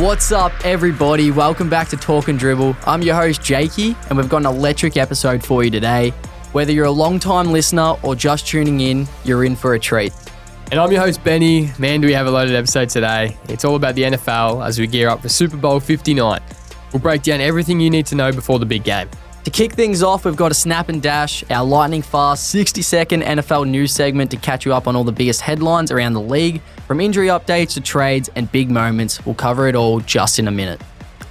What's up, everybody? Welcome back to Talkin Dribble. I'm your host, Jakey, and we've got an electric episode for you today. Whether you're a long-time listener or just tuning in, you're in for a treat. And I'm your host, Benny. Man, do we have a loaded episode today. It's all about the NFL as we gear up for Superbowl 59. We'll break down everything you need to know before the big game. To kick things off, we've got a Snap and Dash, our lightning-fast 60-second NFL news segment to catch you up on all the biggest headlines around the league, from injury updates to trades and big moments. We'll cover it all just in a minute.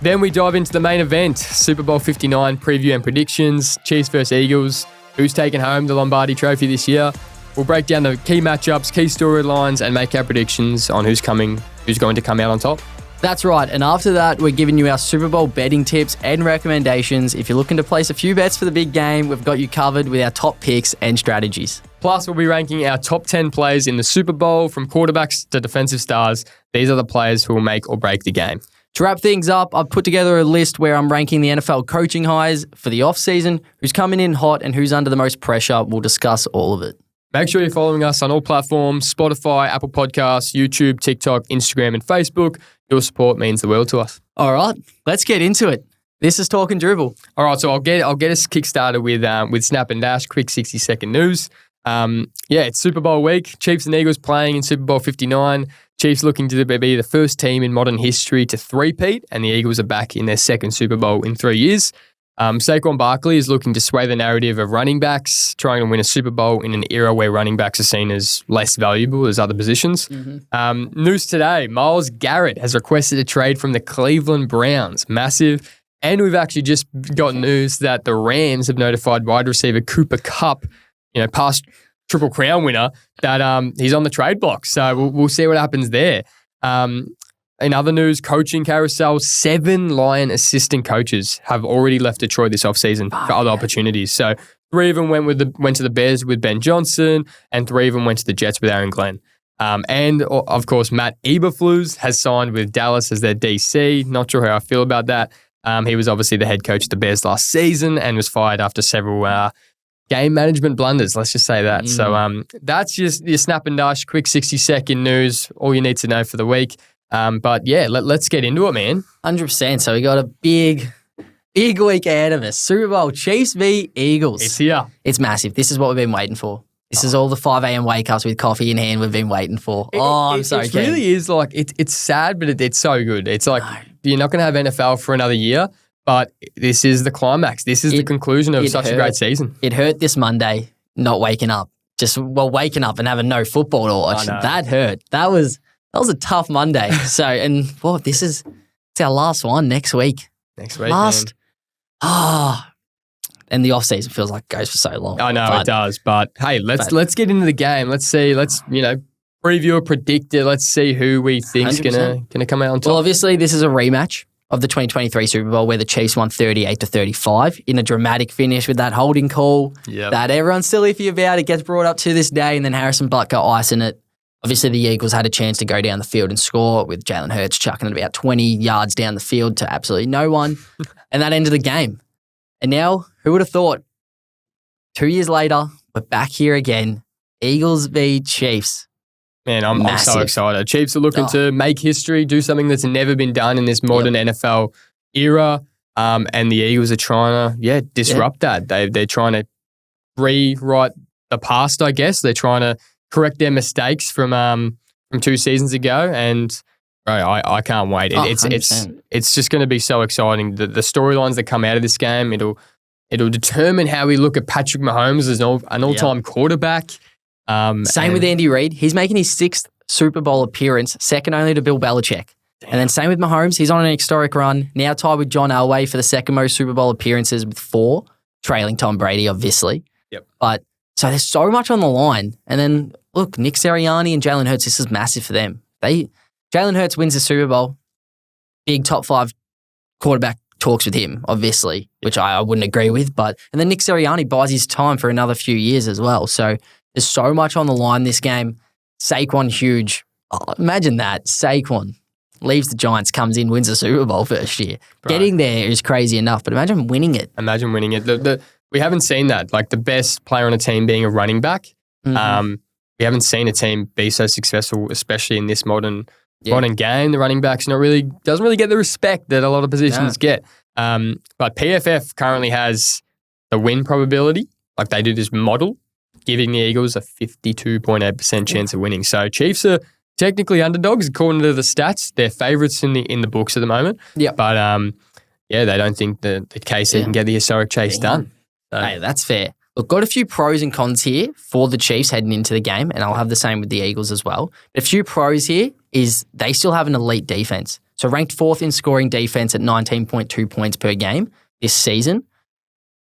Then we dive into the main event, Super Bowl 59 preview and predictions, Chiefs vs Eagles, who's taking home the Lombardi Trophy this year. We'll break down the key matchups, key storylines, and make our predictions on who's going to come out on top. That's right, and after that, we're giving you our Super Bowl betting tips and recommendations. If you're looking to place a few bets for the big game, we've got you covered with our top picks and strategies. Plus, we'll be ranking our top 10 players in the Super Bowl, from quarterbacks to defensive stars. These are the players who will make or break the game. To wrap things up, I've put together a list where I'm ranking the NFL coaching hires for the off-season, who's coming in hot and who's under the most pressure. We'll discuss all of it. Make sure you're following us on all platforms, Spotify, Apple Podcasts, YouTube, TikTok, Instagram, and Facebook. Your support means the world to us. All right, let's get into it. This is Talkin Dribble. All right, so I'll get us kickstarted with Snap and Dash, quick 60-second news. It's Super Bowl week. Chiefs and Eagles playing in Super Bowl 59. Chiefs looking to be the first team in modern history to three-peat, and the Eagles are back in their second Super Bowl in 3 years. Saquon Barkley is looking to sway the narrative of running backs, trying to win a Super Bowl in an era where running backs are seen as less valuable as other positions. News today, Myles Garrett has requested a trade from the Cleveland Browns. Massive. And we've actually just got news that the Rams have notified wide receiver Cooper Kupp, past Triple Crown winner, that he's on the trade block. So we'll see what happens there. In other news, coaching carousel, 7 Lion assistant coaches have already left Detroit this offseason for other opportunities. So 3 of them went to the Bears with Ben Johnson, and 3 of them went to the Jets with Aaron Glenn. And of course, Matt Eberflus has signed with Dallas as their DC. Not sure how I feel about that. He was obviously the head coach of the Bears last season and was fired after several game management blunders, let's just say that. So that's just your Snap and Dash, quick 60-second news, all you need to know for the week. Let's get into it, man. 100%. So we got a big week ahead of us. Super Bowl, Chiefs v Eagles. It's here. It's massive. This is what we've been waiting for. This is all the 5 a.m. wake-ups with coffee in hand we've been waiting for. I'm so keen. It really is like, it's sad, but it's so good. It's like, you're not going to have NFL for another year, but this is the climax. This is the conclusion of such a great season. It hurt this Monday not waking up. Waking up and having no football to watch. That hurt. That was a tough Monday. It's our last one next week. Man. And the off-season feels like it goes for so long. I know it does, but hey, let's get into the game. Let's see. Let's preview or predict it. Let's see who we think is gonna come out on top. Well, obviously this is a rematch of the 2023 Super Bowl where the Chiefs won 38-35 in a dramatic finish with that holding call that everyone's still iffy about. It gets brought up to this day, and then Harrison Butker icing it. Obviously, the Eagles had a chance to go down the field and score with Jalen Hurts chucking it about 20 yards down the field to absolutely no one. And that ended the game. And now, who would have thought? 2 years later, we're back here again. Eagles v Chiefs. Man, I'm so excited. Chiefs are looking to make history, do something that's never been done in this modern NFL era. And the Eagles are trying to, disrupt that. They're trying to rewrite the past, I guess. They're trying to correct their mistakes from 2 seasons ago, and I can't wait. It's just going to be so exciting. The storylines that come out of this game, it'll determine how we look at Patrick Mahomes as an all-time quarterback. Same with Andy Reid. He's making his 6th Super Bowl appearance, second only to Bill Belichick. Damn. And then same with Mahomes. He's on an historic run, now tied with John Elway for the second most Super Bowl appearances with 4, trailing Tom Brady, obviously. Yep. But so there's so much on the line. And then, look, Nick Sirianni and Jalen Hurts, this is massive for them. Jalen Hurts wins the Super Bowl. Big top 5 quarterback talks with him, obviously, which I wouldn't agree with. And then Nick Sirianni buys his time for another few years as well. So there's so much on the line this game. Saquon, huge. Oh, imagine that. Saquon leaves the Giants, comes in, wins the Super Bowl first year. Right. Getting there is crazy enough, but imagine winning it. We haven't seen that. Like the best player on a team being a running back. We haven't seen a team be so successful, especially in this modern modern game. The running backs doesn't really get the respect that a lot of positions get. But PFF currently has the win probability, like they do this model, giving the Eagles a 52.8% chance of winning. So Chiefs are technically underdogs according to the stats. They're favourites in the books at the moment. Yeah. But they don't think the KC can get the historic chase done. So. Hey, that's fair. Look, got a few pros and cons here for the Chiefs heading into the game, and I'll have the same with the Eagles as well. But a few pros here is they still have an elite defense. So ranked 4th in scoring defense at 19.2 points per game this season.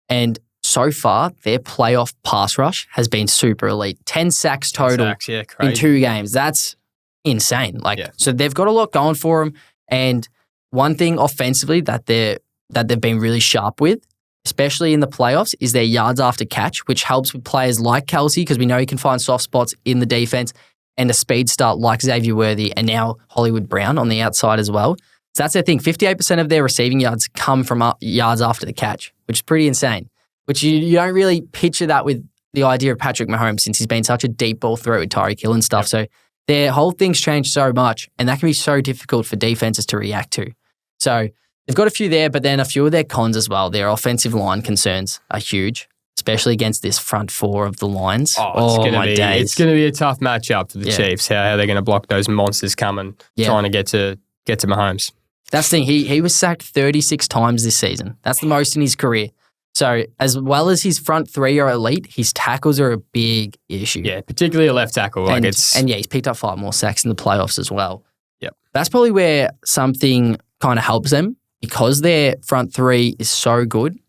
And so far, their playoff pass rush has been super elite. 10 sacks total in 2 games. That's insane. So they've got a lot going for them. And one thing offensively that they've been really sharp with, especially in the playoffs, is their yards after catch, which helps with players like Kelsey because we know he can find soft spots in the defense, and a speed start like Xavier Worthy and now Hollywood Brown on the outside as well. So that's their thing. 58% of their receiving yards come from yards after the catch, which is pretty insane, which you don't really picture that with the idea of Patrick Mahomes since he's been such a deep ball threat with Tyreek Hill and stuff. So their whole thing's changed so much, and that can be so difficult for defenses to react to. So they've got a few there, but then a few of their cons as well. Their offensive line concerns are huge, especially against this front 4 of the Lions. It's going to be a tough matchup for the Chiefs. How they're going to block those monsters coming, trying to get to Mahomes. That's the thing. He was sacked 36 times this season. That's the most in his career. So as well as his front 3 are elite, his tackles are a big issue. Yeah, particularly a left tackle. He's picked up 5 more sacks in the playoffs as well. Yep. That's probably where something kind of helps them because their front 3 is so good.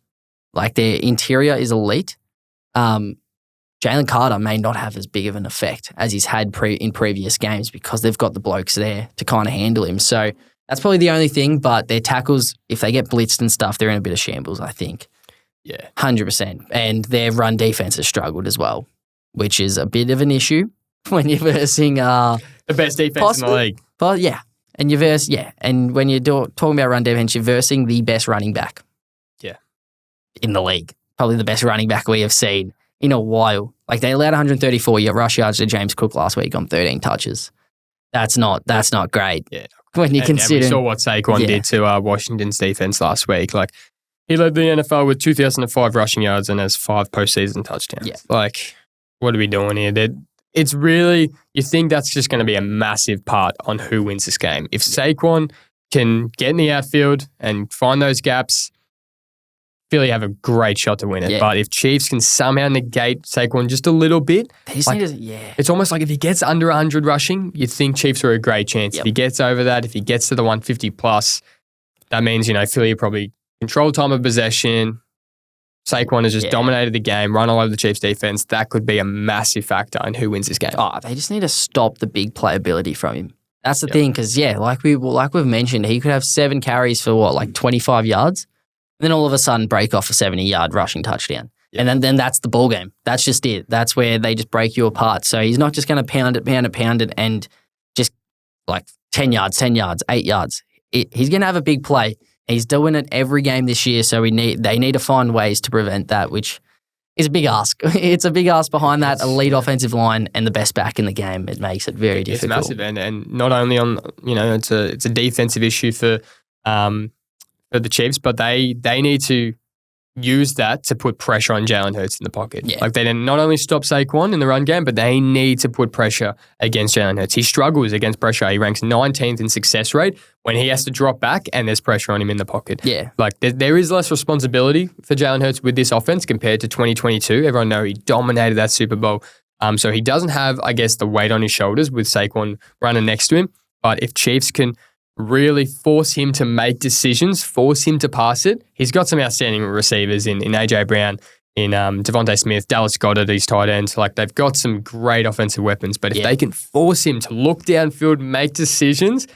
Like their interior is elite. Jalen Carter may not have as big of an effect as he's had in previous games because they've got the blokes there to kind of handle him. So that's probably the only thing, but their tackles, if they get blitzed and stuff, they're in a bit of shambles, I think. Yeah. 100%. And their run defense has struggled as well, which is a bit of an issue when you're versing the best defense in the league. But yeah. And and when you're talking about run defense, you're versing the best running back. Yeah. In the league. Probably the best running back we have seen in a while. Like they allowed 134 rush yards to James Cook last week on 13 touches. That's not great. Yeah. When you consider, we saw what Saquon did to Washington's defense last week. Like he led the NFL with 2,005 rushing yards and has 5 postseason touchdowns. Yeah. Like, what are we doing here? It's really, you think that's just going to be a massive part on who wins this game. If Saquon can get in the outfield and find those gaps, Philly have a great shot to win it. Yeah. But if Chiefs can somehow negate Saquon just a little bit, it's almost like if he gets under 100 rushing, you'd think Chiefs are a great chance. Yep. If he gets over that, if he gets to the 150 plus, that means, Philly probably control time of possession. Saquon has just dominated the game, run all over the Chiefs defense. That could be a massive factor in who wins this game. Oh, they just need to stop the big playability from him. That's the thing, because like we've mentioned, he could have 7 carries for 25 yards. And then all of a sudden break off a 70-yard rushing touchdown. Yep. And then that's the ball game. That's just it. That's where they just break you apart. So he's not just going to pound it, and just 10 yards, 8 yards. He's going to have a big play. He's doing it every game this year, so they need to find ways to prevent that, which is a big ask. It's a big ask behind that elite offensive line and the best back in the game. It makes it very difficult. It's massive, and not only on it's a defensive issue for the Chiefs, but they need to use that to put pressure on Jalen Hurts in the pocket. Yeah. They not only stop Saquon in the run game, but they need to put pressure against Jalen Hurts. He struggles against pressure. He ranks 19th in success rate when he has to drop back and there's pressure on him in the pocket. Yeah. There is less responsibility for Jalen Hurts with this offense compared to 2022. Everyone knows he dominated that Super Bowl. So he doesn't have, I guess, the weight on his shoulders with Saquon running next to him. But if Chiefs can really force him to make decisions, force him to pass it. He's got some outstanding receivers in A.J. Brown, in Devontae Smith, Dallas Goedert, these tight ends. They've got some great offensive weapons, but if they can force him to look downfield, make decisions,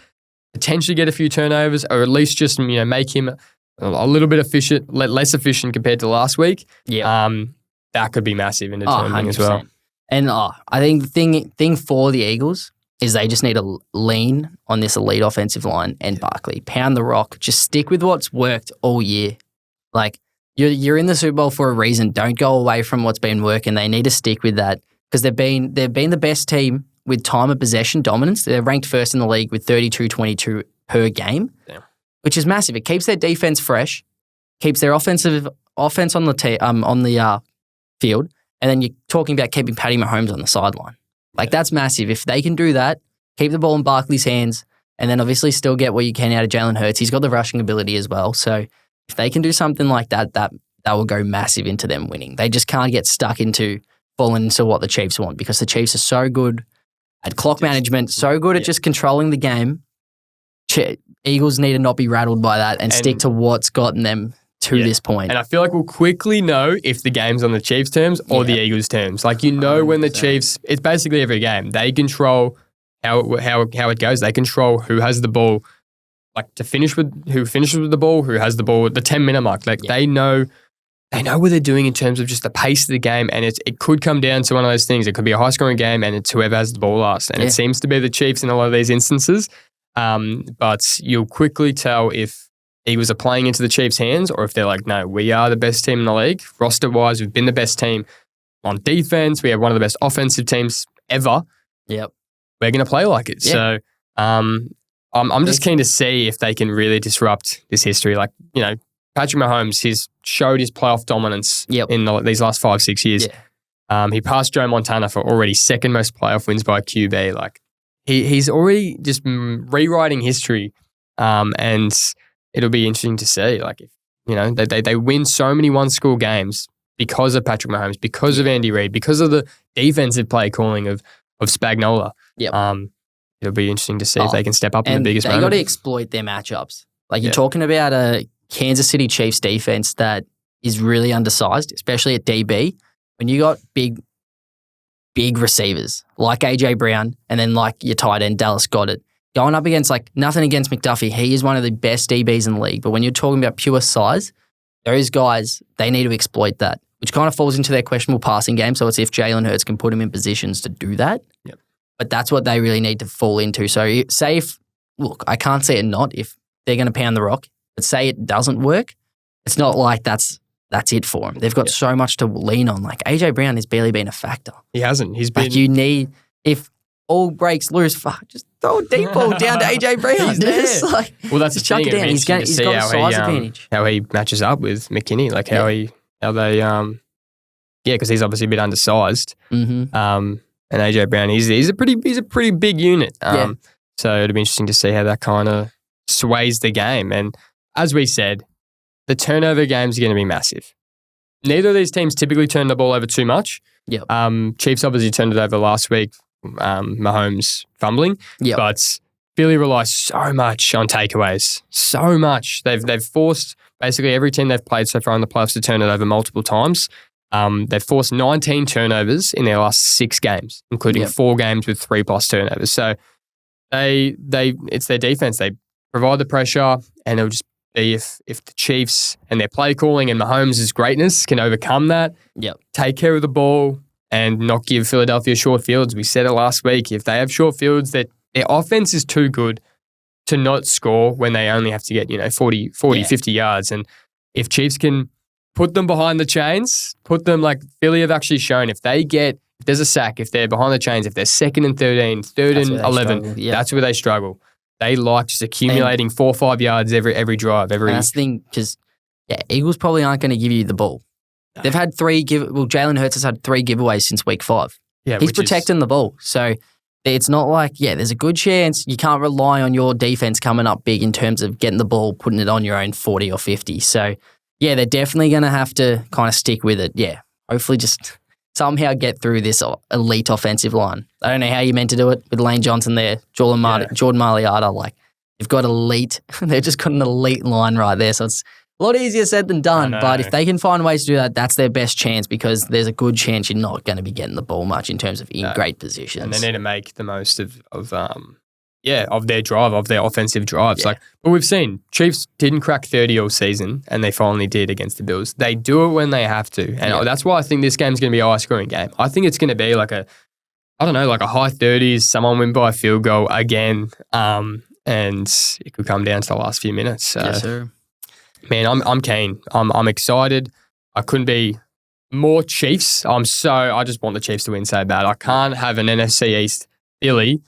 potentially get a few turnovers, or at least just make him a little bit efficient, less efficient compared to last week, that could be massive in determining as well. And I think the thing for the Eagles is they just need to lean on this elite offensive line and Barkley. Pound the rock. Just stick with what's worked all year. You're in the Super Bowl for a reason. Don't go away from what's been working. They need to stick with that because they've been the best team with time of possession dominance. They're ranked first in the league with 32-22 per game, which is massive. It keeps their defense fresh, keeps their offense on the field, and then you're talking about keeping Patty Mahomes on the sideline. Like, that's massive. If they can do that, keep the ball in Barkley's hands, and then obviously still get what you can out of Jalen Hurts. He's got the rushing ability as well. So if they can do something like that, that will go massive into them winning. They just can't get stuck into falling into what the Chiefs want, because the Chiefs are so good at clock management, so good at just controlling the game. Eagles need to not be rattled by that and stick to what's gotten them to this point. And I feel like we'll quickly know if the game's on the Chiefs' terms or the Eagles' terms. Like, when the Chiefs, it's basically every game. They control how it goes. They control who has the ball, like who finishes with the ball, who has the ball at the 10-minute mark. Like, they know what they're doing in terms of just the pace of the game, and it could come down to one of those things. It could be a high-scoring game, and it's whoever has the ball last. And it seems to be the Chiefs in a lot of these instances. But you'll quickly tell if Eagles are playing into the Chiefs' hands, or if they're like, no, we are the best team in the league. Roster-wise, we've been the best team on defense. We have one of the best offensive teams ever. Yep. We're going to play like it. So I'm just keen to see if they can really disrupt this history. Like, Patrick Mahomes, he's showed his playoff dominance in these last 5-6 years. Yeah. He passed Joe Montana for already second most playoff wins by QB. Like, he's already just rewriting history, and it'll be interesting to see. Like, if they win so many one-score games because of Patrick Mahomes, because of Andy Reid, because of the defensive play calling of Spagnuolo. Yep. It'll be interesting to see if they can step up in the biggest moment. They got to exploit their matchups. Like, you're talking about a Kansas City Chiefs defense that is really undersized, especially at DB. When you got big receivers like AJ Brown and then like your tight end Dallas Goedert going up against, like, nothing against McDuffie. He is one of the best DBs in the league. But when you're talking about pure size, those guys, they need to exploit that, which kind of falls into their questionable passing game. So it's if Jalen Hurts can put him in positions to do that. Yep. But that's what they really need to fall into. So say I can't say it not if they're going to pound the rock, but say it doesn't work, it's not like that's it for them. They've got so much to lean on. Like, AJ Brown has barely been a factor. He hasn't. He's been. Like, you need, if all breaks loose, just throw a deep ball down to AJ Brown. He's there. Like, well, that's just chuck it down. He's got a size advantage. How he matches up with McKinney, like how they because he's obviously a bit undersized. Mm-hmm. And AJ Brown, he's a pretty big unit. So it'll be interesting to see how that kind of sways the game. And as we said, the turnover games are going to be massive. Neither of these teams typically turn the ball over too much. Yep. Chiefs obviously turned it over last week. Mahomes fumbling. Yep. But Philly relies so much on takeaways. So much. They've forced basically every team they've played so far in the playoffs to turn it over multiple times. They've forced 19 turnovers in their last 6 games, including 4 games with 3+ turnovers. So it's their defense. They provide the pressure, and it'll just be if the Chiefs and their play calling and Mahomes' greatness can overcome that, take care of the ball and not give Philadelphia short fields. We said it last week. If they have short fields, their offense is too good to not score when they only have to get 40, 50 yards. And if Chiefs can put them behind the chains, put them like Philly have actually shown, if there's a sack, if they're behind the chains, if they're 2nd and 13, 3rd and 11, that's where they struggle. They like just accumulating 4 or 5 yards every drive. And that's the thing, because Eagles probably aren't going to give you the ball. No. They've had Jalen Hurts has had 3 giveaways since week 5. Yeah, he's protecting the ball. So it's not like, there's a good chance you can't rely on your defense coming up big in terms of getting the ball, putting it on your own 40 or 50. So, they're definitely going to have to kind of stick with it. Yeah, hopefully just somehow get through this elite offensive line. I don't know how you meant to do it with Lane Johnson there, Jordan Mailata. Like, you've got elite. They've just got an elite line right there. So it's a lot easier said than done. But if they can find ways to do that, that's their best chance, because there's a good chance you're not going to be getting the ball much in terms of great positions. And they need to make the most of their drive, of their offensive drives. But we've seen Chiefs didn't crack 30 all season, and they finally did against the Bills. They do it when they have to. And that's why I think this game's going to be a high-scoring game. I think it's going to be like a high 30s, someone win by a field goal again, and it could come down to the last few minutes. So, yes, sir. Man, I'm keen. I'm excited. I couldn't be more Chiefs. I just want the Chiefs to win so bad. I can't have an NFC East Philly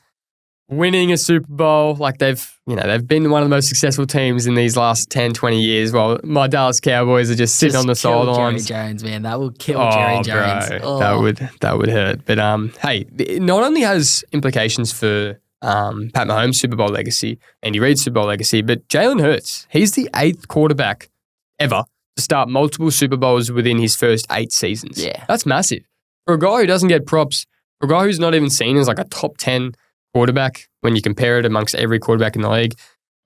winning a Super Bowl, like they've been one of the most successful teams in these last 10, 20 years, while my Dallas Cowboys are just sitting on the sidelines. Jerry Jones, man. That will kill Jerry Jones. Bro, Oh. that would hurt. But hey, it not only has implications for Pat Mahomes' Super Bowl legacy, Andy Reid's Super Bowl legacy, but Jalen Hurts, he's the 8th quarterback ever to start multiple Super Bowls within his first 8 seasons. Yeah. That's massive. For a guy who doesn't get props, for a guy who's not even seen as like a top 10 quarterback when you compare it amongst every quarterback in the league,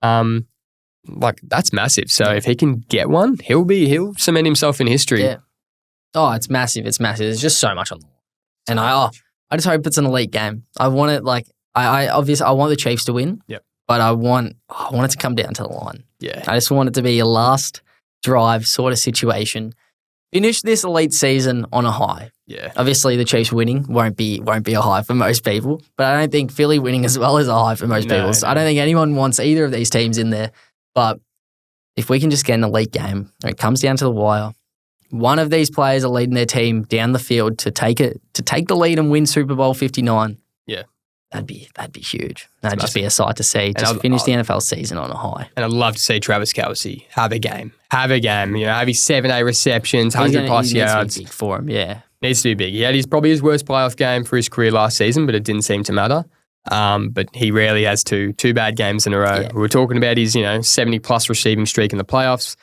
like that's massive. So if he can get one, he'll cement himself in history. Yeah. Oh, it's massive. It's massive. There's just so much on the line. And I just hope it's an elite game. I want it I obviously I want the Chiefs to win. Yep. But I want it to come down to the line. Yeah. I just want it to be a last drive sort of situation. Finish this elite season on a high. Yeah. Obviously, the Chiefs winning won't be a high for most people, but I don't think Philly winning as well is a high for most people. So I don't think anyone wants either of these teams in there. But if we can just get an elite game, and it comes down to the wire, one of these players are leading their team down the field to take the lead and win Super Bowl 59. Yeah. That'd be huge. That'd just be a sight to see. Just finish the NFL season on a high. And I'd love to see Travis Kelce have a game. Have his 7-8 receptions, 100+ yards. Be big for him, yeah. Needs to be big. He had probably his worst playoff game for his career last season, but it didn't seem to matter. But he rarely has two bad games in a row. Yeah. We were talking about his 70+ receiving streak in the playoffs.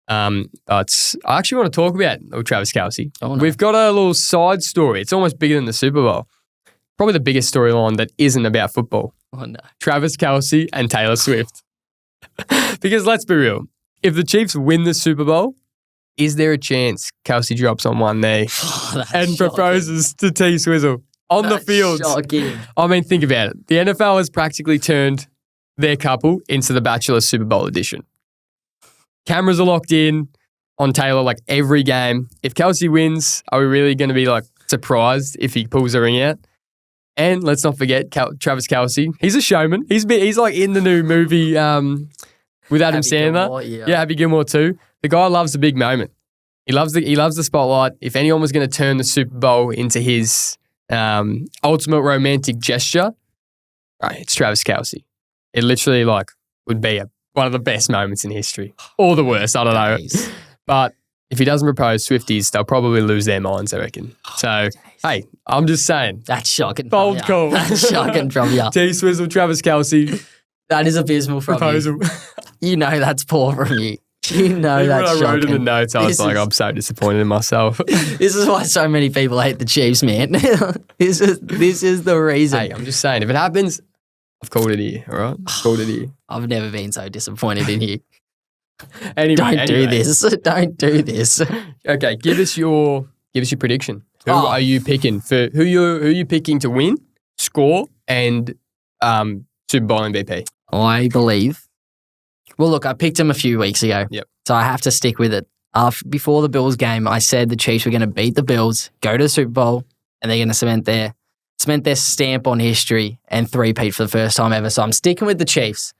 But I actually want to talk about Travis Kelce. Oh, no. We've got a little side story. It's almost bigger than the Super Bowl. Probably the biggest storyline that isn't about football. Oh, no. Travis Kelce and Taylor Swift. Because let's be real. If the Chiefs win the Super Bowl, is there a chance Kelce drops on one knee and proposes to T Swizzle on the field? Shocking. I mean, think about it. The NFL has practically turned their couple into the Bachelor Super Bowl edition. Cameras are locked in on Taylor like every game. If Kelce wins, are we really going to be like surprised if he pulls the ring out? And let's not forget Travis Kelce. He's a showman. He's like in the new movie with Adam Sandler. Gilmore, yeah, Happy Gilmore too. The guy loves the big moment. He loves the spotlight. If anyone was going to turn the Super Bowl into his ultimate romantic gesture, right, it's Travis Kelce. It literally would be one of the best moments in history, or the worst. I don't know. But if he doesn't propose, Swifties, they'll probably lose their minds, I reckon. So, hey, I'm just saying. That's shocking. Bold call. That's shocking from you. T Swizzle, Travis Kelce. That is abysmal from proposal. You know that's poor from you. You know that's shocking. When I wrote in the notes, I was I'm so disappointed in myself. This is why so many people hate the Chiefs, man. This is the reason. Hey, I'm just saying, if it happens, I've called it here, all right? I've called it here. I've never been so disappointed in you. Anyway, do this. Don't do this. Okay, give us your prediction. Who are you picking for? Who you picking to win, score, and Super Bowl MVP? I believe. Well, look, I picked him a few weeks ago. Yep. So I have to stick with it. Before the Bills game, I said the Chiefs were going to beat the Bills, go to the Super Bowl, and they're going to cement their stamp on history and three-peat for the first time ever. So I'm sticking with the Chiefs.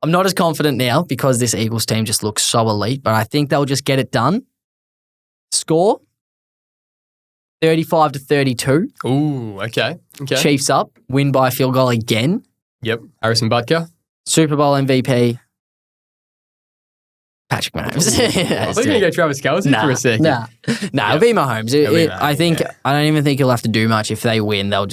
I'm not as confident now because this Eagles team just looks so elite, but I think they'll just get it done. Score 35-32. Ooh, okay. Chiefs up, win by a field goal again. Yep. Harrison Butker. Super Bowl MVP. Patrick Mahomes. I thought you were going to go Travis Kelce for a second. It'll be Mahomes. I don't even think he'll have to do much. If they win, they'll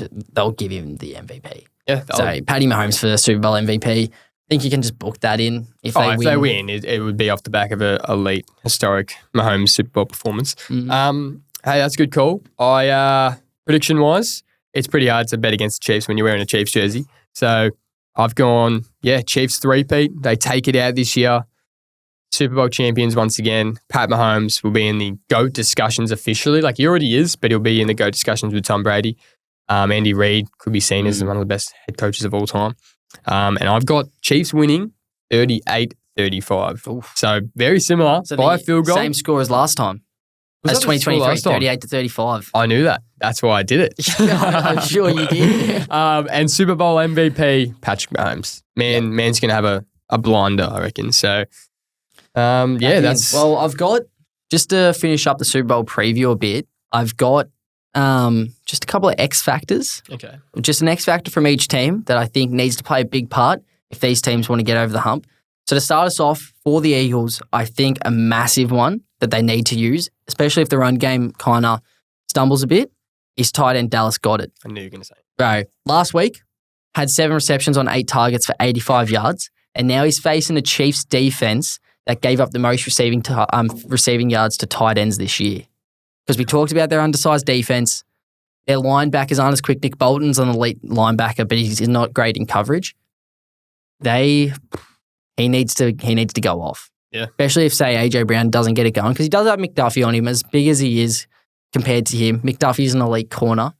give him the MVP. Yeah. So Patty Mahomes for the Super Bowl MVP. I think you can just book that in if they win. It would be off the back of an elite, historic Mahomes Super Bowl performance. Mm-hmm. Hey, that's a good call. Prediction-wise, it's pretty hard to bet against the Chiefs when you're wearing a Chiefs jersey. So I've gone, Chiefs three-peat. They take it out this year. Super Bowl champions once again. Pat Mahomes will be in the GOAT discussions officially. Like he already is, but he'll be in the GOAT discussions with Tom Brady. Andy Reid could be seen as one of the best head coaches of all time. And I've got Chiefs winning 38-35. Oof. So very similar by a field goal. Same score as last time. As 2023, 38-35. I knew that. That's why I did it. I'm sure you did. And Super Bowl MVP, Patrick Mahomes. Man's going to have a blinder, I reckon. So, that's... Well, I've got, just to finish up the Super Bowl preview a bit, I've got just a couple of X factors. Okay. Just an X factor from each team that I think needs to play a big part if these teams want to get over the hump. So to start us off, for the Eagles, I think a massive one that they need to use, especially if the run game kind of stumbles a bit, is tight end Dallas Goedert. I knew you were going to say. Bro, last week, had 7 receptions on 8 targets for 85 yards, and now he's facing the Chiefs' defense that gave up the most receiving yards to tight ends this year. Because we talked about their undersized defense. Their linebackers aren't as quick. Nick Bolton's an elite linebacker, but he's not great in coverage. He needs to go off. Yeah. Especially if, say, AJ Brown doesn't get it going, because he does have McDuffie on him, as big as he is compared to him. McDuffie's an elite corner.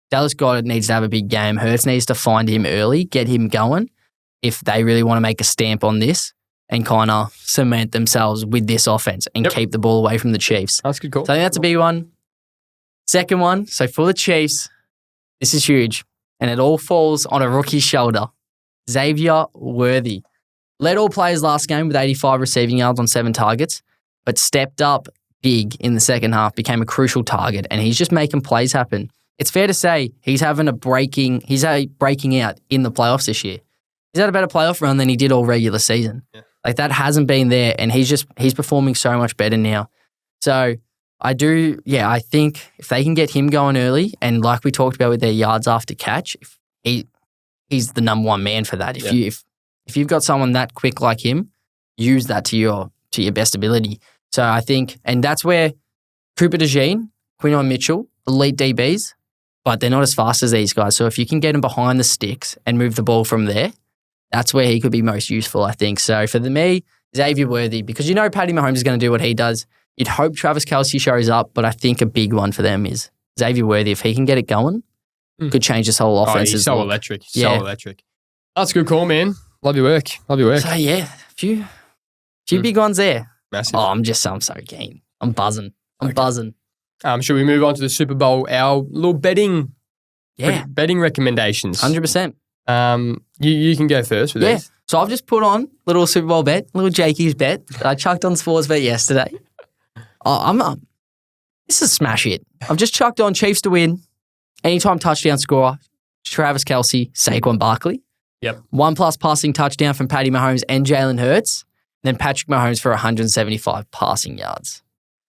Dallas Goedert needs to have a big game. Hurts needs to find him early, get him going, if they really want to make a stamp on this and kind of cement themselves with this offense and keep the ball away from the Chiefs. That's a good call. So I think that's a big one. Second one, so for the Chiefs, this is huge, and it all falls on a rookie's shoulder. Xavier Worthy led all players last game with 85 receiving yards on 7 targets, but stepped up big in the second half, became a crucial target, and he's just making plays happen. It's fair to say he's breaking out in the playoffs this year. He's had a better playoff run than he did all regular season. Yeah. Like, that hasn't been there, and he's performing so much better now. So I think if they can get him going early, and like we talked about with their yards after catch, he's the number one man for that. If you've got someone that quick like him, use that to your best ability. So I think, and that's where Cooper DeJean, Quinton Mitchell, elite DBs, but they're not as fast as these guys. So if you can get him behind the sticks and move the ball from there, that's where he could be most useful, I think. So for me, Xavier Worthy, because Patty Mahomes is going to do what he does. You'd hope Travis Kelce shows up, but I think a big one for them is Xavier Worthy. If he can get it going, could change this whole offense. He's so electric. So electric. That's a good call, man. Love your work. So yeah, a few big ones there. Massive. Oh, I'm so keen. I'm buzzing. Buzzing. Should we move on to the Super Bowl? Our little betting recommendations. 100%. You can go first with these. So I've just put on little Super Bowl bet, little Jakey's bet that I chucked on Sportsbet yesterday. This is smash hit. I've just chucked on Chiefs to win, anytime touchdown scorer, Travis Kelce, Saquon Barkley. Yep. 1+ passing touchdown from Patty Mahomes and Jalen Hurts. Then Patrick Mahomes for 175 passing yards.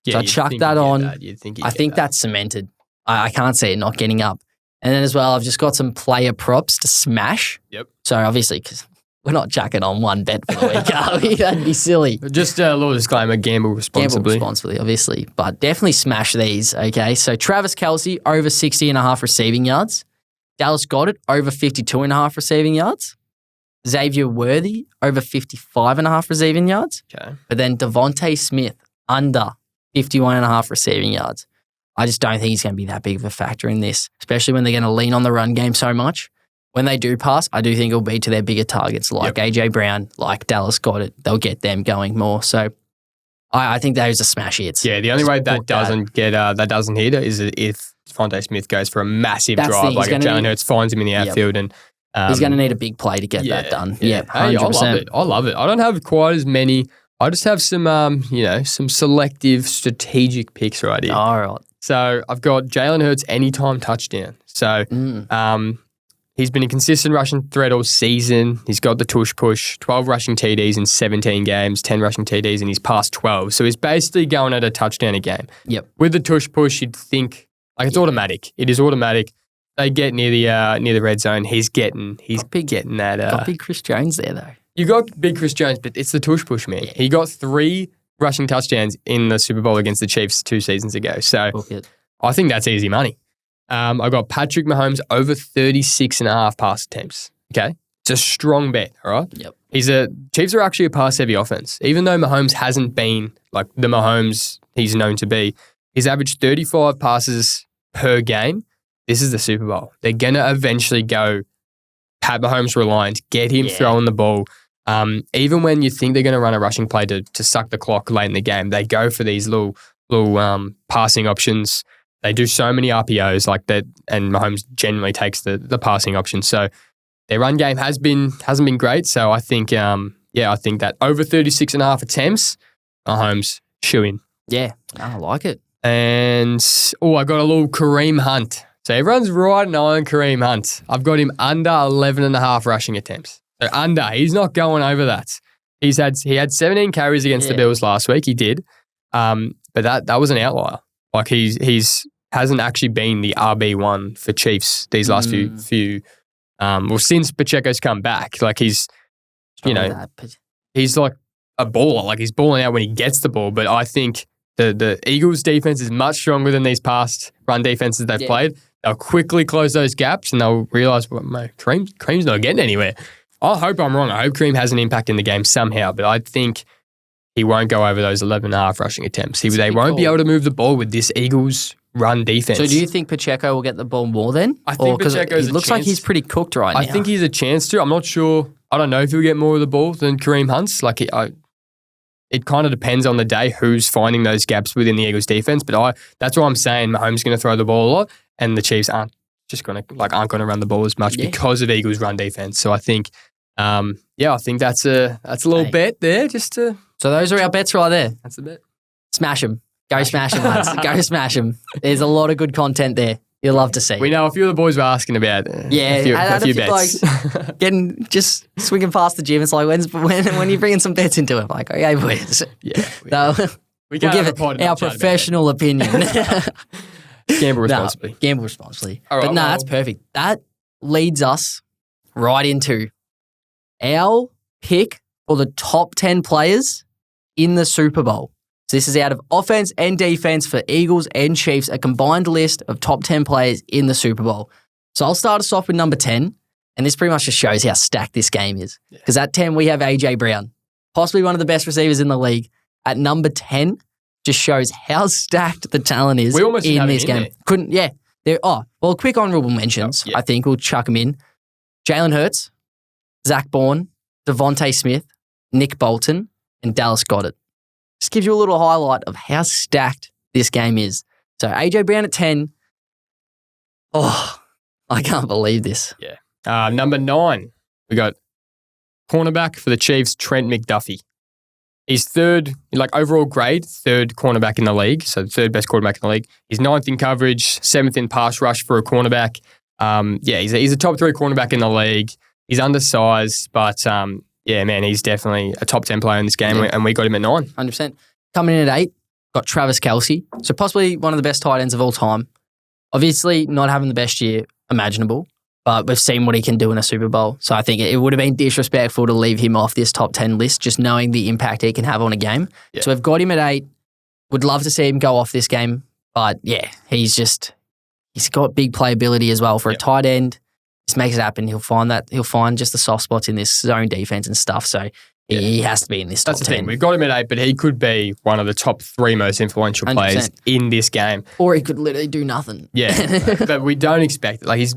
Yeah, so I chucked that on. I think that's cemented. I can't see it not getting up. And then as well, I've just got some player props to smash. Yep. So obviously, because we're not chucking on one bet for the week, are we? That'd be silly. Just a little disclaimer, gamble responsibly. Obviously. But definitely smash these, okay? So Travis Kelce, over 60.5 receiving yards. Dallas Goedert, over 52.5 receiving yards. Xavier Worthy, over 55.5 receiving yards. Okay. But then Devontae Smith, under 51.5 receiving yards. I just don't think he's going to be that big of a factor in this, especially when they're going to lean on the run game so much. When they do pass, I do think it'll be to their bigger targets like AJ Brown, like Dallas Goedert. They'll get them going more. So I think those are smash hits. Yeah, the only way that doesn't hit is if Devontae Smith goes for a massive drive, like if Jalen Hurts finds him in the outfield. And he's going to need a big play to get that done. Yeah, 100%. I love it. I don't have quite as many. I just have some, some selective strategic picks right here. All right. So I've got Jalen Hurts anytime touchdown. So he's been a consistent rushing threat all season. He's got the tush push, 12 rushing TDs in 17 games, 10 rushing TDs, and he's past 12. So he's basically going at a touchdown a game. Yep. With the tush push, you'd think it's automatic. It is automatic. They get near the red zone. He's getting that. Got big Chris Jones there though. You got big Chris Jones, but it's the tush push, man. Yeah. He got 3 rushing touchdowns in the Super Bowl against the Chiefs 2 seasons ago. So I think that's easy money. I got Patrick Mahomes over 36.5 pass attempts. Okay. It's a strong bet, all right? Yep. Chiefs are actually a pass-heavy offense. Even though Mahomes hasn't been like the Mahomes he's known to be, he's averaged 35 passes per game. This is the Super Bowl. They're going to eventually go Pat Mahomes reliant, get him throwing the ball. Even when you think they're going to run a rushing play to suck the clock late in the game, they go for these little passing options. They do so many RPOs like that, and Mahomes generally takes the passing option. So their run game hasn't been great. So I think I think that over 36.5 attempts, Mahomes shoe in. Yeah, I like it. And, I got a little Kareem Hunt. So everyone's riding on Kareem Hunt. I've got him under 11.5 rushing attempts. So under, he's not going over that. He had 17 carries against the Bills last week. He did. But that was an outlier. Like he's hasn't actually been the RB1 for Chiefs these last few since Pacheco's come back. Like he's like a baller. Like he's balling out when he gets the ball. But I think the Eagles defense is much stronger than these past run defenses they've played. They'll quickly close those gaps and they'll realise, well, mate, Kareem's not getting anywhere. I hope I'm wrong. I hope Kareem has an impact in the game somehow, but I think he won't go over those 11.5 rushing attempts. They won't be able to move the ball with this Eagles run defense. So do you think Pacheco will get the ball more then? I think Pacheco's it looks like he's pretty cooked right now. I think he's a chance to. I'm not sure. I don't know if he'll get more of the ball than Kareem Hunt's. Like it kind of depends on the day who's finding those gaps within the Eagles defense. But that's why I'm saying Mahomes is going to throw the ball a lot, and the Chiefs aren't going to run the ball as much because of Eagles run defense. So I think, I think that's a little bet there. So those are our bets right there. That's the bet. Smash them. Go smash them, lads. Go smash them. There's a lot of good content there. You'll love to see. We know a few of the boys were asking about a few bets. Like, just swinging past the gym. It's like when you're bringing some bets into it. Like, okay, boys. Yeah. We'll give it our professional opinion. Gamble responsibly. Gamble responsibly. All right, that's perfect. That leads us right into our pick for the top 10 players in the Super Bowl. So this is out of offense and defense for Eagles and Chiefs, a combined list of top 10 players in the Super Bowl. So I'll start us off with number 10, and this pretty much just shows how stacked this game is. Because at 10, we have A.J. Brown, possibly one of the best receivers in the league. At number 10, just shows how stacked the talent is in this game. Quick honorable mentions. I think we'll chuck them in. Jalen Hurts, Zach Bourne, Devontae Smith, Nick Bolton, and Dallas Goedert. Just gives you a little highlight of how stacked this game is. So A.J. Brown at 10. Oh, I can't believe this. Yeah. Number 9, we got cornerback for the Chiefs, Trent McDuffie. He's third, overall grade, third cornerback in the league, so third best quarterback in the league. He's 9th in coverage, 7th in pass rush for a cornerback. He's a top 3 cornerback in the league. He's undersized, but he's definitely a top 10 player in this game, and we got him at 9. 100%. Coming in at 8, got Travis Kelce, so possibly one of the best tight ends of all time. Obviously, not having the best year imaginable, but we've seen what he can do in a Super Bowl. So I think it would have been disrespectful to leave him off this top 10 list, just knowing the impact he can have on a game. Yeah. So we've got him at 8. Would love to see him go off this game, but he's got big playability as well for a tight end. Just makes it happen. He'll find just the soft spots in this zone defense and stuff. So he has to be in this top 10. That's the thing. We've got him at 8, but he could be one of the top 3 most influential 100%. Players in this game. Or he could literally do nothing. Yeah, but we don't expect it. He's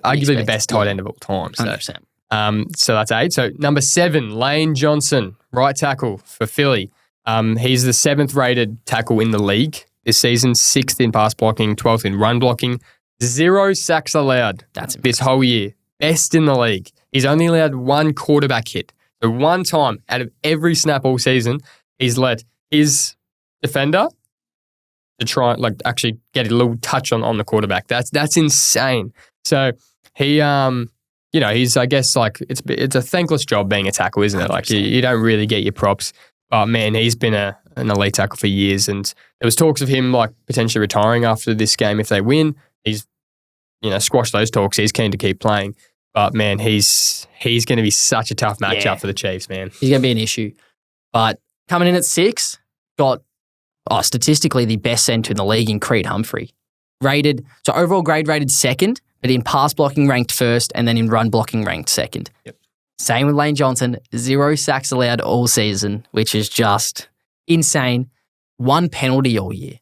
arguably the best tight end of all time. So. 100%. So that's 8. So number 7, Lane Johnson, right tackle for Philly. He's the 7th rated tackle in the league this season, 6th in pass blocking, 12th in run blocking. 0 sacks allowed this whole year. Best in the league. He's only allowed 1 quarterback hit. So one time out of every snap all season, he's let his defender to try actually get a little touch on the quarterback. That's insane. So he, he's, I guess, it's a thankless job being a tackle, isn't it? You don't really get your props. But man, he's been an elite tackle for years, and there was talks of him potentially retiring after this game if they win. He's, squashed those talks. He's keen to keep playing. But man, he's going to be such a tough matchup for the Chiefs, man. He's going to be an issue. But coming in at 6, got statistically the best center in the league in Creed Humphrey. Overall grade rated 2nd, but in pass blocking ranked 1st, and then in run blocking ranked 2nd. Yep. Same with Lane Johnson, 0 sacks allowed all season, which is just insane. 1 penalty all year,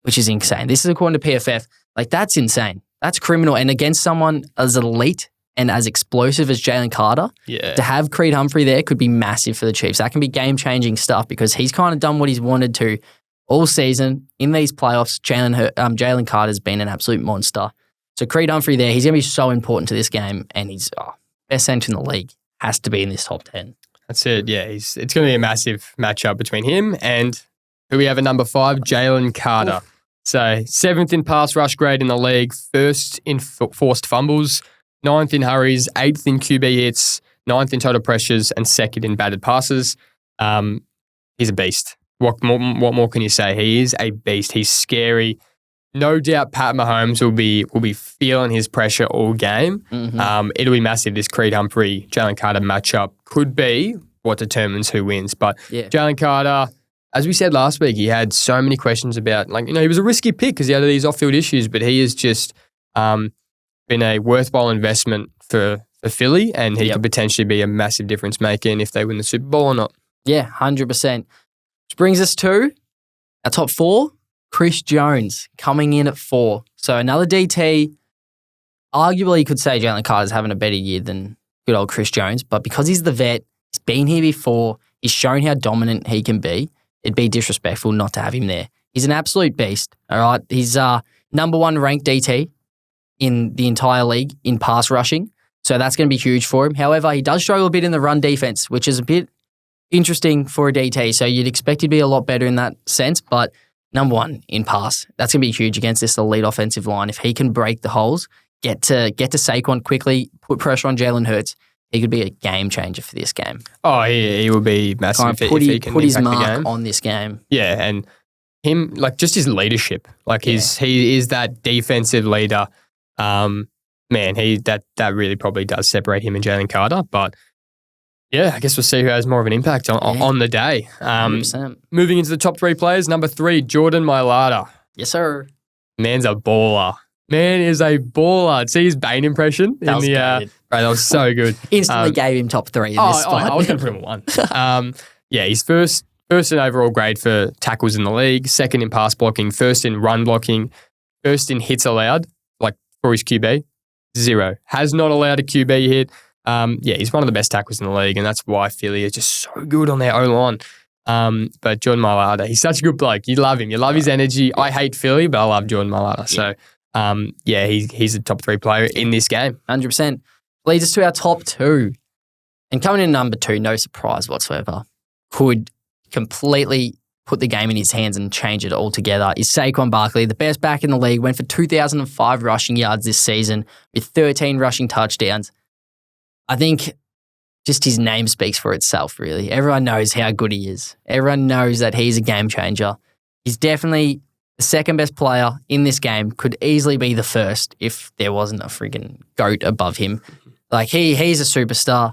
which is insane. This is according to PFF. That's insane. That's criminal. And against someone as elite and as explosive as Jalen Carter, to have Creed Humphrey there could be massive for the Chiefs. That can be game-changing stuff because he's kind of done what he's wanted to all season. In these playoffs, Jalen Carter's been an absolute monster. So Creed Humphrey there, he's going to be so important to this game, and he's best center in the league. Has to be in this top 10. That's it, yeah. It's going to be a massive matchup between him and who we have at number 5, Jalen Carter. So 7th in pass rush grade in the league, 1st in forced fumbles, 9th in hurries, 8th in QB hits, 9th in total pressures, and 2nd in batted passes. He's a beast. What more can you say? He is a beast. He's scary. No doubt Pat Mahomes will be feeling his pressure all game. Mm-hmm. It'll be massive. This Creed Humphrey, Jalen Carter matchup could be what determines who wins. But Jalen Carter, as we said last week, he had so many questions about, he was a risky pick because he had these off-field issues, but he has just been a worthwhile investment for Philly, and he could potentially be a massive difference maker if they win the Super Bowl or not. Yeah, 100%. Which brings us to our top 4. Chris Jones coming in at 4. So another DT. Arguably, you could say Jalen Carter's having a better year than good old Chris Jones, but because he's the vet, he's been here before, he's shown how dominant he can be, it'd be disrespectful not to have him there. He's an absolute beast, all right? He's number 1 ranked DT in the entire league in pass rushing, so that's going to be huge for him. However, he does struggle a bit in the run defense, which is a bit interesting for a DT, so you'd expect he'd be a lot better in that sense, but number 1 in pass. That's going to be huge against this elite offensive line. If he can break the holes, get to Saquon quickly, put pressure on Jalen Hurts, he could be a game changer for this game. Oh, he will be massive if he can put his impact the mark game on this game. Yeah, and him, just his leadership. He is that defensive leader. Man, that really probably does separate him and Jalen Carter. But yeah, I guess we'll see who has more of an impact on the day. 100%. Moving into the top 3 players, number 3, Jordan Mailata. Yes, sir. Man's a baller. Man is a baller. See his Bane impression? That was good. Right, that was so good. Instantly gave him top 3 in this spot. I was going to put him at 1. He's first in overall grade for tackles in the league, 2nd in pass blocking, 1st in run blocking, 1st in hits allowed, for his QB, 0. Has not allowed a QB hit. He's one of the best tackles in the league, and that's why Philly is just so good on their O-line. But Jordan Mailata, he's such a good bloke. You love him. You love his energy. I hate Philly, but I love Jordan Mailata. So, he's a top 3 player in this game. 100%. Leads us to our top 2. And coming in number 2, no surprise whatsoever, could completely put the game in his hands and change it altogether, is Saquon Barkley, the best back in the league, went for 2,005 rushing yards this season with 13 rushing touchdowns. I think just his name speaks for itself, really. Everyone knows how good he is. Everyone knows that he's a game changer. He's definitely the 2nd best player in this game, could easily be the 1st if there wasn't a friggin' GOAT above him. He's a superstar.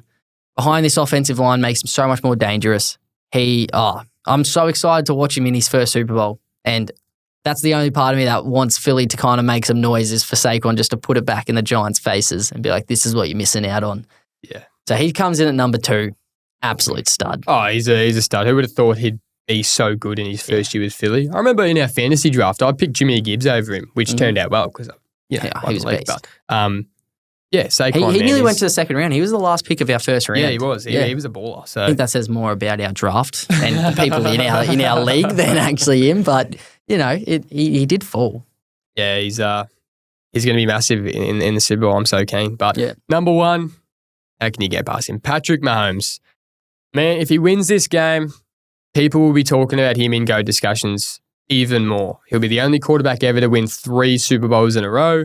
Behind this offensive line makes him so much more dangerous. I'm so excited to watch him in his first Super Bowl. And that's the only part of me that wants Philly to kind of make some noises for Saquon, just to put it back in the Giants' faces and be like, this is what you're missing out on. Yeah. So he comes in at number 2. Absolute stud. Oh, he's a stud. Who would have thought he'd be so good in his first year with Philly? I remember in our fantasy draft, I picked Jimmy Gibbs over him, which turned out well because he was a beast. But, Saquon. He nearly went to the 2nd round. He was the last pick of our first round. Yeah, he was. He was a baller. So I think that says more about our draft and the people in our league than actually him. But he did fall. Yeah, he's going to be massive in the Super Bowl. I'm so keen. But number 1, how can you get past him? Patrick Mahomes. Man, if he wins this game, people will be talking about him in GOAT discussions even more. He'll be the only quarterback ever to win 3 Super Bowls in a row.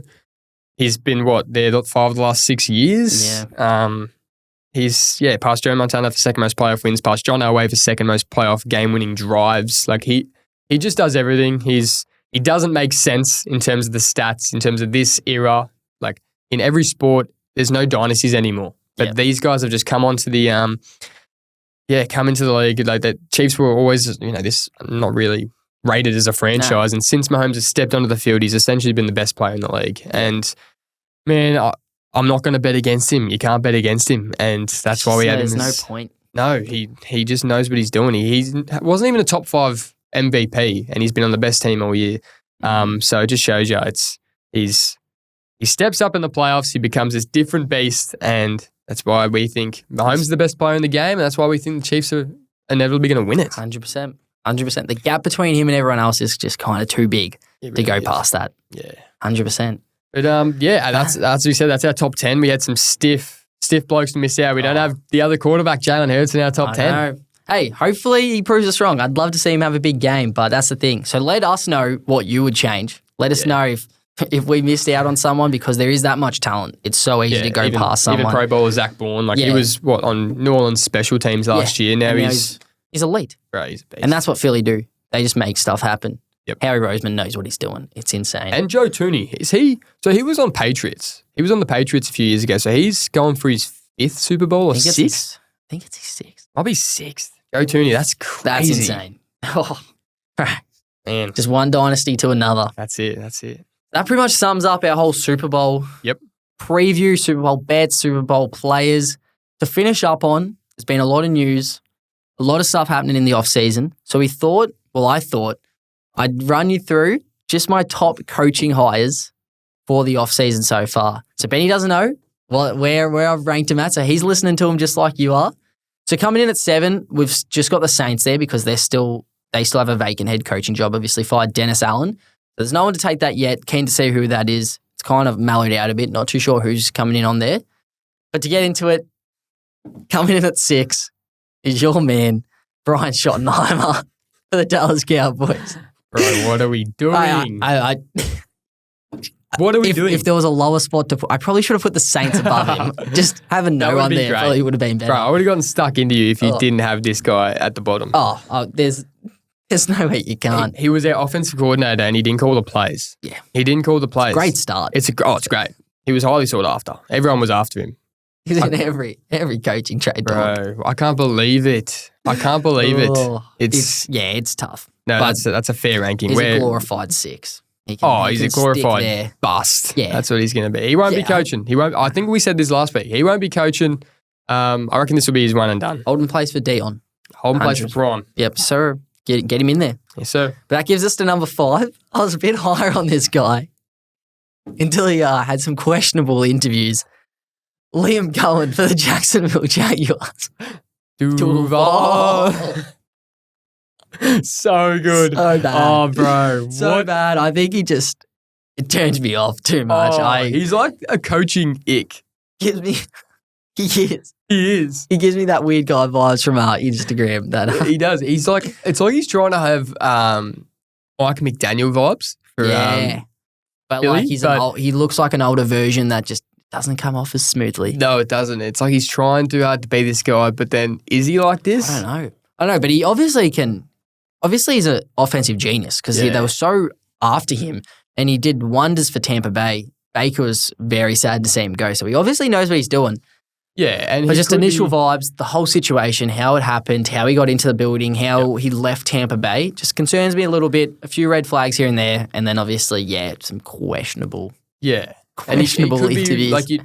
He's been, 5 of the last 6 years? Yeah. He's, past Joe Montana for 2nd most playoff wins, past John Elway for 2nd most playoff game-winning drives. He just does everything. He doesn't make sense in terms of the stats, in terms of this era. In every sport, there's no dynasties anymore. But these guys have just come onto the, come into the league. The Chiefs were always, this not really rated as a franchise. No. And since Mahomes has stepped onto the field, he's essentially been the best player in the league. And man, I'm not going to bet against him. You can't bet against him. And that's why we had him. There's no point. No, he just knows what he's doing. He wasn't even a top 5 MVP, and he's been on the best team all year. So it just shows you he steps up in the playoffs. He becomes this different beast, and that's why we think Mahomes is the best player in the game, and that's why we think the Chiefs are inevitably going to win it. 100%. 100%. The gap between him and everyone else is just kind of too big to go past that. Yeah. 100%. But that's as we said, that's our top 10. We had some stiff blokes to miss out. We don't have the other quarterback, Jalen Hurts, in our top 10. Know. Hey, hopefully he proves us wrong. I'd love to see him have a big game, but that's the thing. So let us know what you would change. Let us know if we missed out on someone because there is that much talent. It's so easy to go past someone. Even Pro Bowler Zach Bourne, he was on New Orleans special teams last year. Now he's elite. Bro, he's a beast. And that's what Philly do. They just make stuff happen. Yep. Harry Roseman knows what he's doing. It's insane. And Joe Tooney, is he? So he was on Patriots. He was on the Patriots a few years ago. So he's going for his 5th Super Bowl or 6th? I think it's his 6th. I'll be 6th. Joe Tooney, that's crazy. That's insane. Oh, right. Man. Just one dynasty to another. That's it. That pretty much sums up our whole Super Bowl preview, Super Bowl bets, Super Bowl players. To finish up on, there's been a lot of news, a lot of stuff happening in the offseason. So I thought I'd run you through just my top coaching hires for the offseason so far. So Benny doesn't know where I've ranked him at, so he's listening to him just like you are. So coming in at 7, we've just got the Saints there because they still have a vacant head coaching job, obviously fired Dennis Allen. There's no one to take that yet. Keen to see who that is. It's kind of mellowed out a bit. Not too sure who's coming in on there. But to get into it, coming in at 6 is your man, Brian Schottenheimer for the Dallas Cowboys. Bro, what are we doing? What are we doing? If there was a lower spot to put, I probably should have put the Saints above him. Just have a no one there. Great. Probably would have been better. Bro, I would have gotten stuck into you if you didn't have this guy at the bottom. There's no way you can't. He was our offensive coordinator and he didn't call the plays. Yeah. He didn't call the plays. Great start. It's great. He was highly sought after. Everyone was after him. He's in every coaching trade. Bro, I can't believe it. It's tough. No, that's a fair ranking. He's a glorified 6. He's a glorified bust. Yeah. That's what he's going to be. He won't be coaching. He won't. I think we said this last week. He won't be coaching. I reckon this will be his one and done. Holding place for Dion. Holding place for Braun. Yep, sir. Get him in there. Yes, sir. But that gives us to number 5. I was a bit higher on this guy until he had some questionable interviews. Liam Cohen for the Jacksonville Jaguars. Duval. So good. So bad. Oh, bro. So bad. I think it turns me off too much. He's like a coaching ick. He is. He is. He gives me that weird guy vibes from Instagram. He does. It's like he's trying to have Mike McDaniel vibes. But Billy, he looks like an older version that just doesn't come off as smoothly. No, it doesn't. It's like he's trying too hard to be this guy, but then is he like this? I don't know, but he obviously can. Obviously, he's an offensive genius because they were so after him and he did wonders for Tampa Bay. Baker was very sad to see him go, so he obviously knows what he's doing. Yeah, and but just initial vibes, the whole situation, how it happened, how he got into the building, how he left Tampa Bay, just concerns me a little bit. A few red flags here and there, and then obviously, some questionable. Yeah, questionable interviews.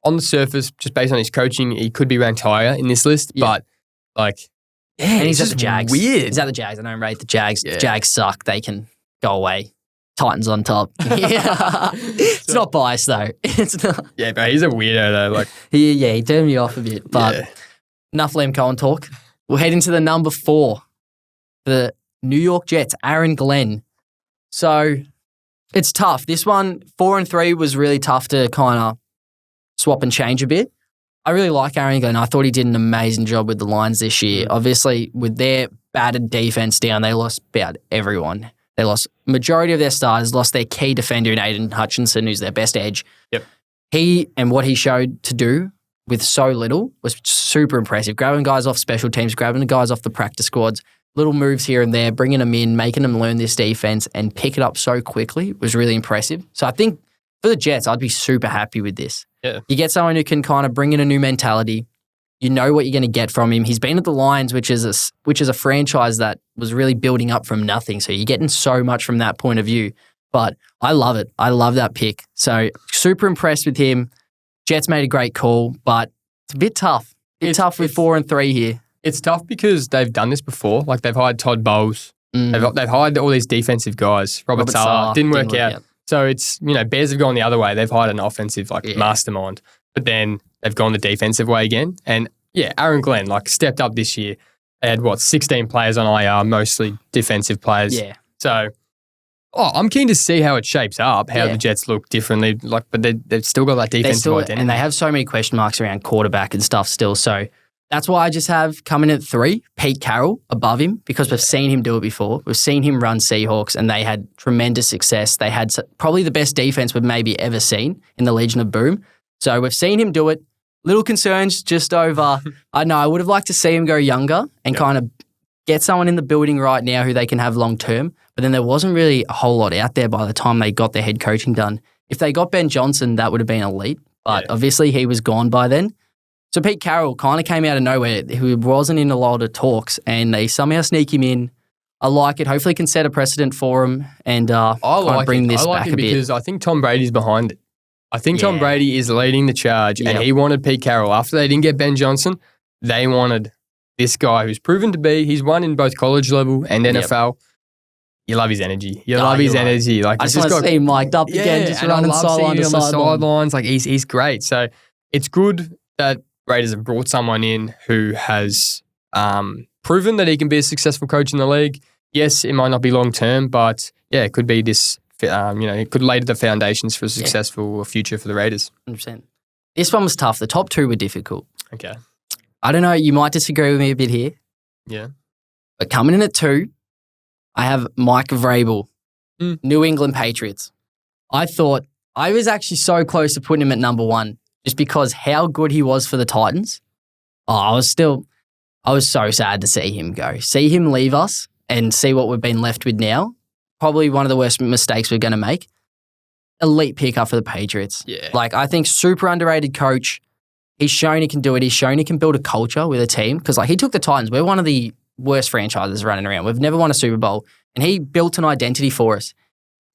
On the surface, just based on his coaching, he could be ranked higher in this list, but and he's at the Jags. Weird. He's at the Jags. I don't rate the Jags. Yeah. The Jags suck. They can go away. Titans on top. It's not biased though. It's not. Yeah, but he's a weirdo though. He turned me off a bit. But enough Liam Cohen talk. We'll head into the number 4. The New York Jets, Aaron Glenn. So it's tough. This one, 4 and 3 was really tough to kind of swap and change a bit. I really like Aaron Glenn. I thought he did an amazing job with the Lions this year. Obviously, with their battered defense down, they lost about everyone. They lost majority of their starters, lost their key defender in Aiden Hutchinson, who's their best edge. Yep. He and what he showed to do with so little was super impressive. Grabbing guys off special teams, grabbing the guys off the practice squads, little moves here and there, bringing them in, making them learn this defense and pick it up so quickly was really impressive. So I think for the Jets, I'd be super happy with this. Yeah. You get someone who can kind of bring in a new mentality. You know what you're going to get from him. He's been at the Lions, which is a franchise that was really building up from nothing. So you're getting so much from that point of view. But I love it. I love that pick. So super impressed with him. Jets made a great call, but it's a bit tough. It's tough with 4 and 3 here. It's tough because they've done this before. Like they've hired Todd Bowles. They've hired all these defensive guys. Robert Saleh didn't work out. So it's, Bears have gone the other way. They've hired an offensive mastermind, but then they've gone the defensive way again. And Aaron Glenn stepped up this year. They had 16 players on IR, mostly defensive players. Yeah. So, I'm keen to see how it shapes up, how the Jets look differently. But they've still got that defensive identity. And they have so many question marks around quarterback and stuff still. So That's why I just have coming at 3, Pete Carroll above him, because we've seen him do it before. We've seen him run Seahawks and they had tremendous success. They had probably the best defense we've maybe ever seen in the Legion of Boom. So we've seen him do it. Little concerns just over, I know, I would have liked to see him go younger and kind of get someone in the building right now who they can have long term. But then there wasn't really a whole lot out there by the time they got their head coaching done. If they got Ben Johnson, that would have been elite. But obviously he was gone by then. So Pete Carroll kind of came out of nowhere, who wasn't in a lot of talks, and they somehow sneak him in. I like it. Hopefully can set a precedent for him and kind of bring this back a bit. Because I think Tom Brady's behind it. I think Tom Brady is leading the charge, and he wanted Pete Carroll. After they didn't get Ben Johnson, they wanted this guy who's proven to be, he's won in both college level and NFL. You love his energy. You love his energy. Like, I just want to see him mic'd up again, just running sideline to sidelines. Like, he's great. So it's good that Raiders have brought someone in who has proven that he can be a successful coach in the league. Yes, it might not be long term, but it could be this. It could lay the foundations for a successful future for the Raiders. 100%. This one was tough. The top 2 were difficult. Okay. I don't know. You might disagree with me a bit here. Yeah. But coming in at 2, I have Mike Vrabel, New England Patriots. I thought I was actually so close to putting him at number 1 just because how good he was for the Titans. I was so sad to see him go. See him leave us and see what we've been left with now. Probably one of the worst mistakes we're going to make. Elite pickup for the Patriots. Yeah. Like, I think super underrated coach. He's shown he can do it. He's shown he can build a culture with a team. Because, like, he took the Titans. We're one of the worst franchises running around. We've never won a Super Bowl. And he built an identity for us.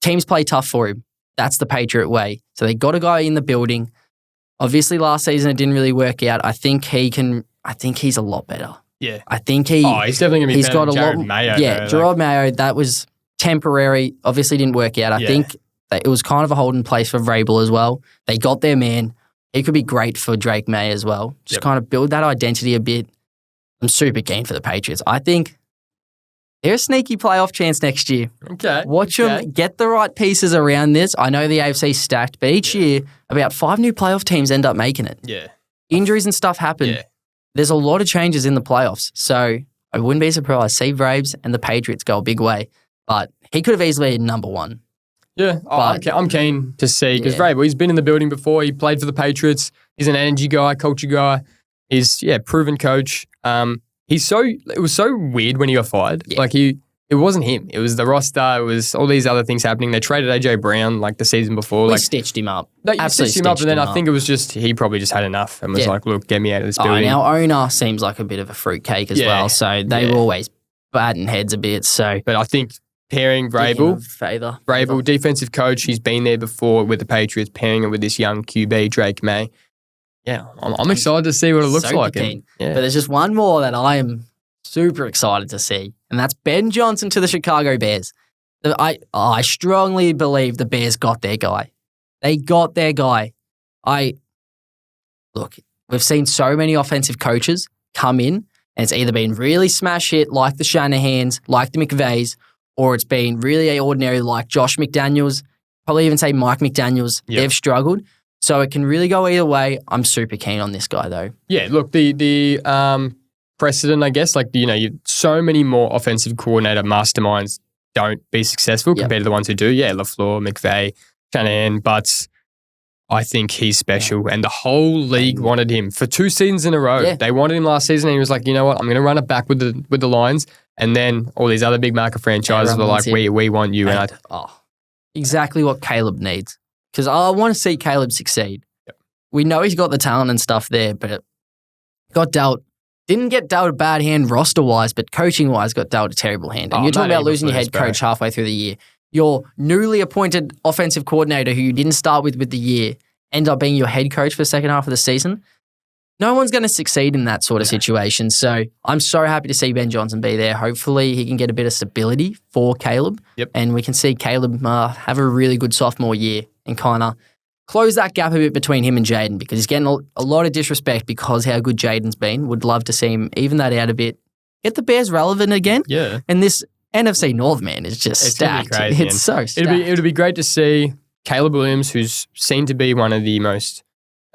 Teams play tough for him. That's the Patriot way. So they got a guy in the building. Obviously, last season it didn't really work out. I think he's a lot better. Yeah. I think he's definitely going to be he's better got than Jared Mayo. Yeah, Gerard Mayo, that was temporary. Obviously didn't work out. I think that it was kind of a holding place for Vrabel as well. They got their man. He could be great for Drake May as well. Just kind of build that identity a bit. I'm super keen for the Patriots. I think they're a sneaky playoff chance next year. Okay. Watch them get the right pieces around this. I know the AFC's stacked, but each year about 5 new playoff teams end up making it. Yeah. Injuries and stuff happen. Yeah. There's a lot of changes in the playoffs. So I wouldn't be surprised. See Braves and the Patriots go a big way. But he could have easily been number 1. Yeah, I'm keen to see because Vrabel, he's been in the building before. He played for the Patriots. He's an energy guy, culture guy. He's proven coach. It was so weird when he got fired. Yeah. Like it wasn't him. It was the roster. It was all these other things happening. They traded AJ Brown like the season before. We stitched him up. Stitched him up, and then I think it was just he probably just had enough and was like, "Look, get me out of this building." And our owner seems like a bit of a fruitcake as well. So they were always batting heads a bit. So, but I think pairing Vrabel, defensive coach, he's been there before with the Patriots, pairing it with this young QB, Drake May. Yeah, I'm excited to see what it looks like. But there's just one more that I am super excited to see, and that's Ben Johnson to the Chicago Bears. I strongly believe the Bears got their guy. They got their guy. Look, we've seen so many offensive coaches come in, and it's either been really smash hit like the Shanahans, like the McVays, or it's been really ordinary like Josh McDaniels, probably even say Mike McDaniels. Yep. They've struggled. So it can really go either way. I'm super keen on this guy though. Yeah, look, the precedent, I guess, like, so many more offensive coordinator masterminds don't be successful compared to the ones who do. Yeah, LaFleur, McVay, Shanahan, but I think he's special. And the whole league wanted him for 2 seasons in a row. Yeah. They wanted him last season and he was like, you know what, I'm going to run it back with the Lions. And then all these other big market franchises were like, we want you. And exactly what Caleb needs. Because I want to see Caleb succeed. Yep. We know he's got the talent and stuff there, but didn't get dealt a bad hand roster-wise, but coaching-wise got dealt a terrible hand. And you're talking about losing your head coach halfway through the year. Your newly appointed offensive coordinator who you didn't start with the year end up being your head coach for the second half of the season. No one's going to succeed in that sort of situation. So I'm so happy to see Ben Johnson be there. Hopefully he can get a bit of stability for Caleb. Yep. And we can see Caleb have a really good sophomore year and kind of close that gap a bit between him and Jaden because he's getting a lot of disrespect because how good Jaden's been. Would love to see him even that out a bit. Get the Bears relevant again. Yeah. And this NFC North, man, is just stacked. Crazy, it's so stacked. It'll be great to see Caleb Williams, who's seen to be one of the most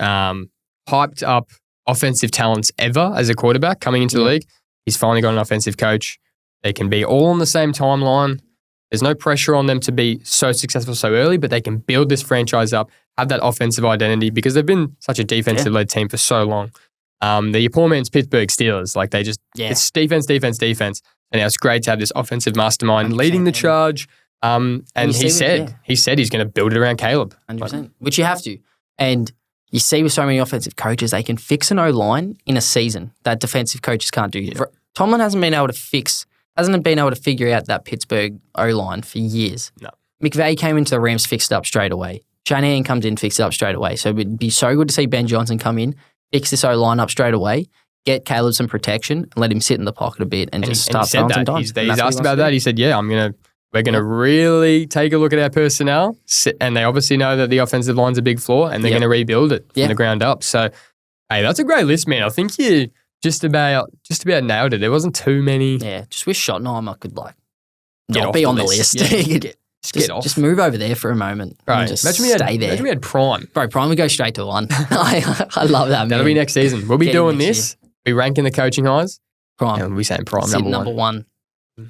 hyped up offensive talents ever as a quarterback coming into the league. He's finally got an offensive coach. They can be all on the same timeline. There's no pressure on them to be so successful so early, but they can build this franchise up, have that offensive identity because they've been such a defensive-led team for so long. They're your poor man's Pittsburgh Steelers. Like it's defense. And now it's great to have this offensive mastermind leading the charge. And he said he's going to build it around Caleb. 100%, which you have to. And you see with so many offensive coaches, they can fix an O-line in a season that defensive coaches can't do. Yeah. Tomlin hasn't been able to figure out that Pittsburgh O-line for years. No. McVay came into the Rams, fixed it up straight away. Shanahan comes in, fixed it up straight away. So it'd be so good to see Ben Johnson come in, fix this O-line up straight away, get Caleb some protection, and let him sit in the pocket a bit and just start throwing some dimes. He's asked about that. He said, we're going to really take a look at our personnel. And they obviously know that the offensive line's a big flaw and they're going to rebuild it from the ground up. So, hey, that's a great list, man. I think you just about nailed it. There wasn't too many. Yeah, just wish Schottenheimer could not be on the list. Yeah. Just move over there for a moment. Right. And just stay there. Imagine we had Prime. Bro, Prime would go straight to 1. I love that, man. That'll be next season. We'll be doing this. Be ranking the coaching highs. Prime. And we'll be saying Prime number one.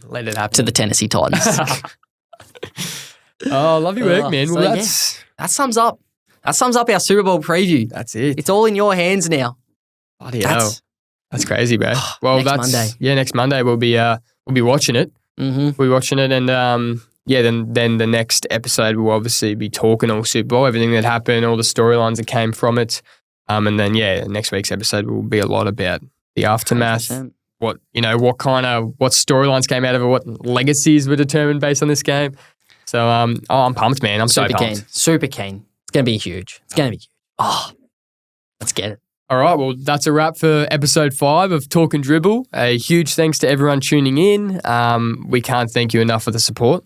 Let it happen. To the Tennessee Titans. Oh, lovely work, man. Well, that sums up our Super Bowl preview. That's it. It's all in your hands now. Bloody hell. That's crazy, bro. Well, Monday. Yeah, next Monday we'll be watching it. Mm-hmm. We'll be watching it, and then the next episode we'll obviously be talking all Super Bowl, everything that happened, all the storylines that came from it, and then next week's episode will be a lot about the aftermath. 100%. What storylines came out of it, what legacies were determined based on this game. So, I'm pumped, man. I'm so pumped. Super keen. It's going to be huge. Oh, let's get it. All right, well, that's a wrap for episode 5 of Talkin Dribble. A huge thanks to everyone tuning in. We can't thank you enough for the support.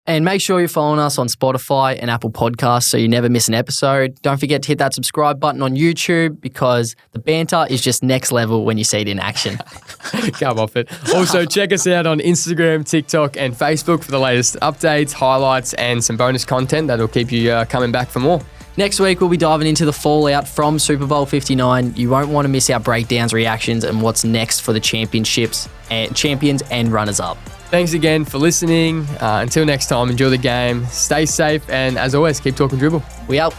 And make sure you're following us on Spotify and Apple Podcasts so you never miss an episode. Don't forget to hit that subscribe button on YouTube because the banter is just next level when you see it in action. Come off it. Also, check us out on Instagram, TikTok, and Facebook for the latest updates, highlights, and some bonus content that'll keep you coming back for more. Next week, we'll be diving into the fallout from Super Bowl 59. You won't want to miss our breakdowns, reactions, and what's next for the champions and runners-up. Thanks again for listening. Until next time, enjoy the game, stay safe, and as always, keep talking dribble. We out.